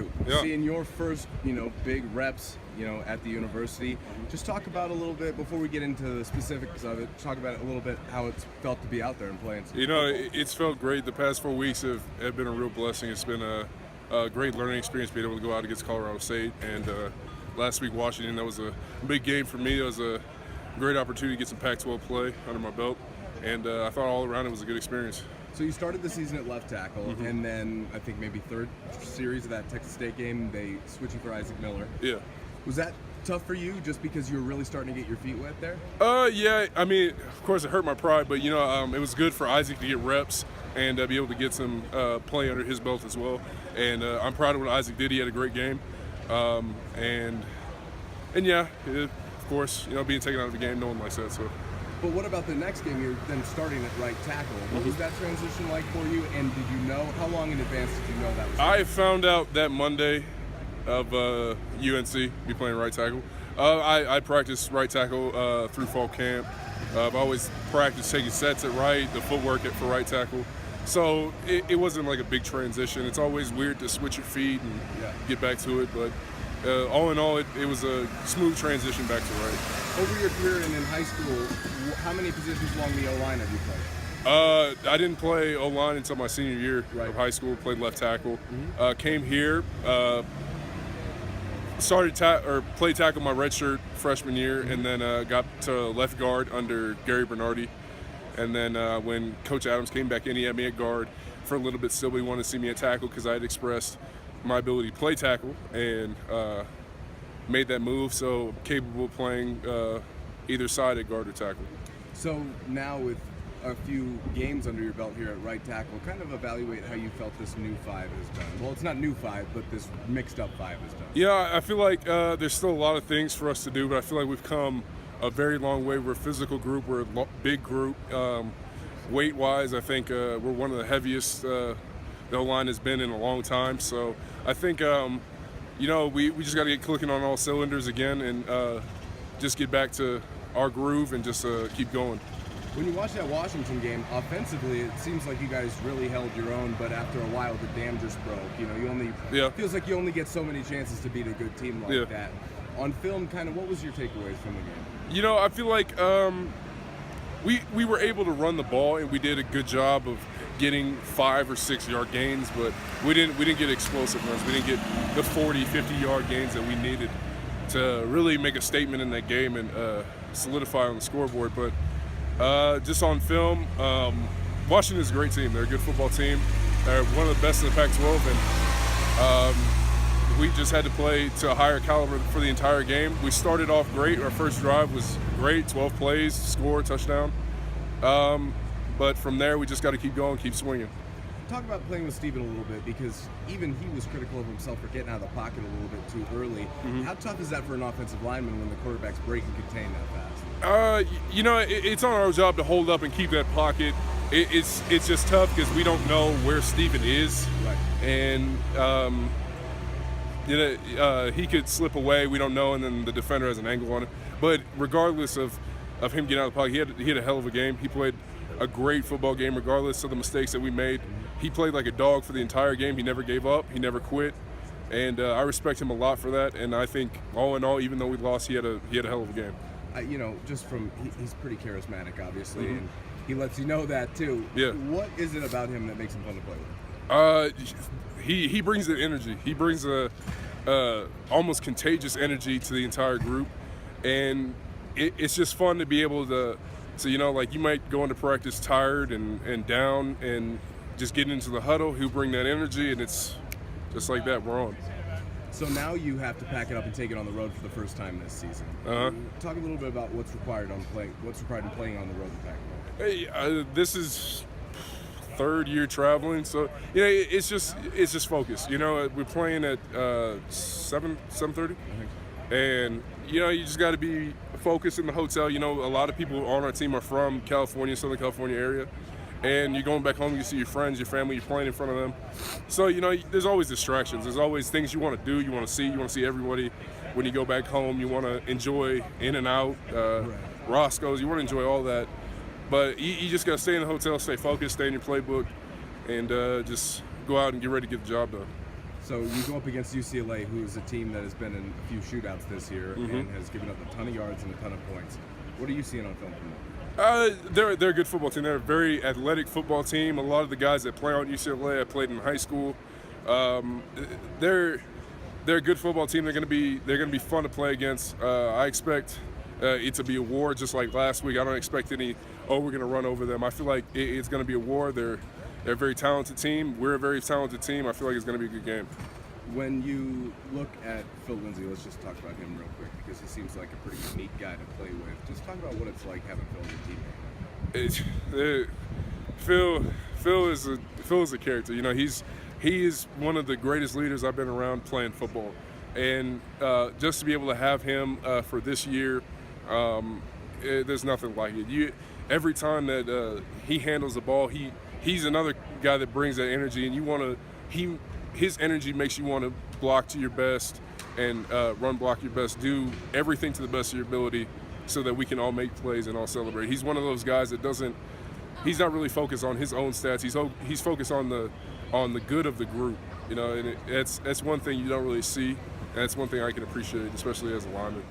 you. Yeah. Seeing your first, big reps, at the university. Just talk about a little bit, before we get into the specifics of it, talk about a little bit how it's felt to be out there and playing. It's felt great. The past 4 weeks have been a real blessing. It's been a great learning experience being able to go out against Colorado State. And last week, Washington, that was a big game for me. It was a great opportunity to get some Pac-12 play under my belt. And I thought all around it was a good experience. So you started the season at left tackle, and then I think maybe third series of that Texas State game, they switched you for Isaac Miller. Yeah. Was that tough for you, just because you were really starting to get your feet wet there? Yeah. I mean, of course, it hurt my pride, but it was good for Isaac to get reps and be able to get some play under his belt as well. And I'm proud of what Isaac did. He had a great game, and yeah, of course, being taken out of the game, no one likes that. So. But what about the next game? You're then starting at right tackle. What was that transition like for you? And did you know, how long in advance did you know that was I found out that Monday of UNC, be playing right tackle. I practiced right tackle through fall camp. I've always practiced taking sets at right, the footwork for right tackle. So it wasn't like a big transition. It's always weird to switch your feet and get back to it, but all in all, it was a smooth transition back to right. Over your career and in high school, how many positions along the O-line have you played? I didn't play O-line until my senior year of high school. Played left tackle. Came here, played tackle my redshirt freshman year, and then got to left guard under Gary Bernardi. And then when Coach Adams came back in, he had me at guard for a little bit still, but he wanted to see me at tackle because I had expressed my ability to play tackle and made that move, so capable of playing either side at guard or tackle. So now with a few games under your belt here at right tackle, kind of evaluate how you felt this new five has done. Well, it's not new five, but this mixed up five has done. Yeah, I feel like there's still a lot of things for us to do, but I feel like we've come a very long way. We're a physical group. We're a big group. Weight-wise, I think we're one of the heaviest the O-line has been in a long time. So I think, we just got to get clicking on all cylinders again and just get back to our groove and just keep going. When you watch that Washington game, offensively, it seems like you guys really held your own, but after a while, the dam just broke. Feels like you only get so many chances to beat a good team like that. On film, kind of, what was your takeaways from the game? I feel like we were able to run the ball, and we did a good job of getting 5 or 6 yard gains, but we didn't get explosive runs. We didn't get the 40, 50-yard gains that we needed to really make a statement in that game and solidify on the scoreboard. But just on film, Washington's a great team. They're a good football team. They're one of the best in the Pac-12, and we just had to play to a higher caliber for the entire game. We started off great. Our first drive was great, 12 plays, score, touchdown. But from there, we just got to keep going, keep swinging. Talk about playing with Steven a little bit, because even he was critical of himself for getting out of the pocket a little bit too early. How tough is that for an offensive lineman when the quarterback's break and contain that fast? It's on our job to hold up and keep that pocket. It's just tough because we don't know where Steven is. Right. And he could slip away, we don't know, and then the defender has an angle on it. But regardless of him getting out of the pocket, he had a hell of a game. He played a great football game regardless of the mistakes that we made. He played like a dog for the entire game. He never gave up. He never quit. And I respect him a lot for that. And I think all in all, even though we lost, he had a hell of a game. He's pretty charismatic, obviously, and he lets you know that too. Yeah. What is it about him that makes him fun to play with? He brings the energy. He brings a almost contagious energy to the entire group, and it's just fun to be able to. So you might go into practice tired and down, and just get into the huddle. He'll bring that energy, and it's just like that. We're on. So now you have to pack it up and take it on the road for the first time this season. Talk a little bit about what's required in playing on the road in Pac-12. Hey, this is third year traveling, so it's just focus. We're playing at 7:30, and you just got to be focused in the hotel. A lot of people on our team are from California, Southern California area, and you're going back home, you see your friends, your family, you're playing in front of them. So there's always distractions. There's always things you want to do, you want to see everybody. When you go back home, you want to enjoy In and Out, Roscoe's. You want to enjoy all that. But you just got to stay in the hotel, stay focused, stay in your playbook, and just go out and get ready to get the job done. So you go up against UCLA, who is a team that has been in a few shootouts this year and has given up a ton of yards and a ton of points. What are you seeing on film from them? They're a good football team. They're a very athletic football team. A lot of the guys that play on UCLA, I played in high school. They're a good football team. They're going to be fun to play against. I expect it to be a war, just like last week. I don't expect any. We're going to run over them. I feel like it's going to be a war. They're a very talented team. We're a very talented team. I feel like it's going to be a good game. When you look at Phil Lindsay, let's just talk about him real quick because he seems like a pretty unique guy to play with. Just talk about what it's like having Phil as a teammate. Phil is a character. You know, he is one of the greatest leaders I've been around playing football, and just to be able to have him for this year, there's nothing like it. Every time that he handles the ball, he's another guy that brings that energy, and his energy makes you want to block to your best and run block your best, do everything to the best of your ability so that we can all make plays and all celebrate. He's one of those guys that he's not really focused on his own stats. He's focused on the good of the group, you know, and that's one thing you don't really see, and that's one thing I can appreciate, especially as a lineman.